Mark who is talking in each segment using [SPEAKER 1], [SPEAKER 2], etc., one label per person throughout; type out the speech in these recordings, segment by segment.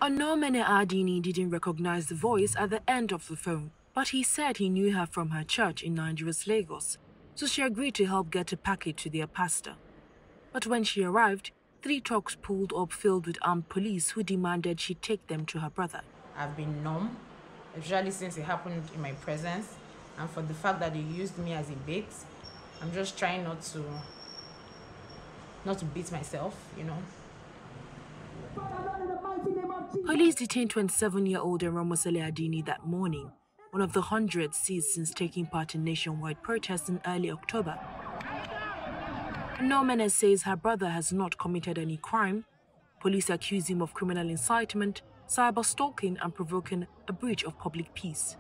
[SPEAKER 1] Onomene Adini didn't recognize the voice at the end of the phone, but he said he knew her from her church in Nigeria's Lagos, so she agreed to help get a package to their pastor. But when she arrived, 3 trucks pulled up filled with armed police who demanded she take them to her brother.
[SPEAKER 2] I've been numb, especially since it happened in my presence, and for the fact that they used me as a bait. I'm just trying not to beat myself,
[SPEAKER 1] Police detained 27-year-old Enromosele Adini that morning, one of the hundreds seized since taking part in nationwide protests in early October. Onomene says her brother has not committed any crime. Police accuse him of criminal incitement, cyber-stalking and provoking a breach of public peace.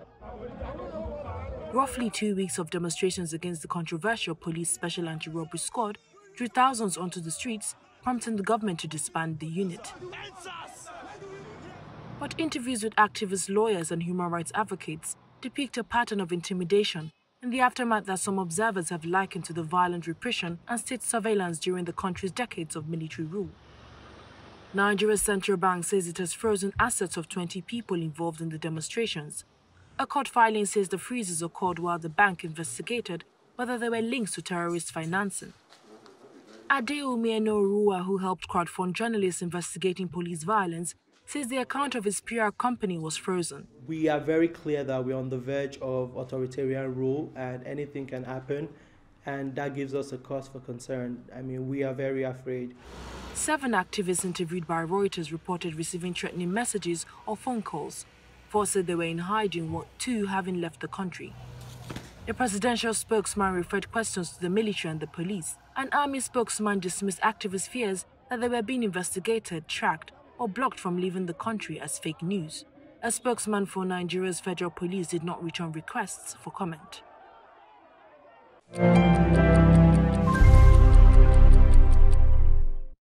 [SPEAKER 1] Roughly 2 weeks of demonstrations against the controversial police special anti-robbery squad drew thousands onto the streets, prompting the government to disband the unit. But interviews with activists, lawyers and human rights advocates depict a pattern of intimidation in the aftermath that some observers have likened to the violent repression and state surveillance during the country's decades of military rule. Nigeria's central bank says it has frozen assets of 20 people involved in the demonstrations. A court filing says the freezes occurred while the bank investigated whether there were links to terrorist financing. Adeomi Enoruwa, who helped crowdfund journalists investigating police violence, says the account of his PR company was frozen.
[SPEAKER 3] We are very clear that we're on the verge of authoritarian rule and anything can happen, and that gives us a cause for concern. We are very afraid.
[SPEAKER 1] 7 activists interviewed by Reuters reported receiving threatening messages or phone calls. 4 said they were in hiding, while 2 having left the country. The presidential spokesman referred questions to the military and the police. An army spokesman dismissed activists' fears that they were being investigated, tracked, or blocked from leaving the country as fake news. A spokesman for Nigeria's federal police did not return requests for comment.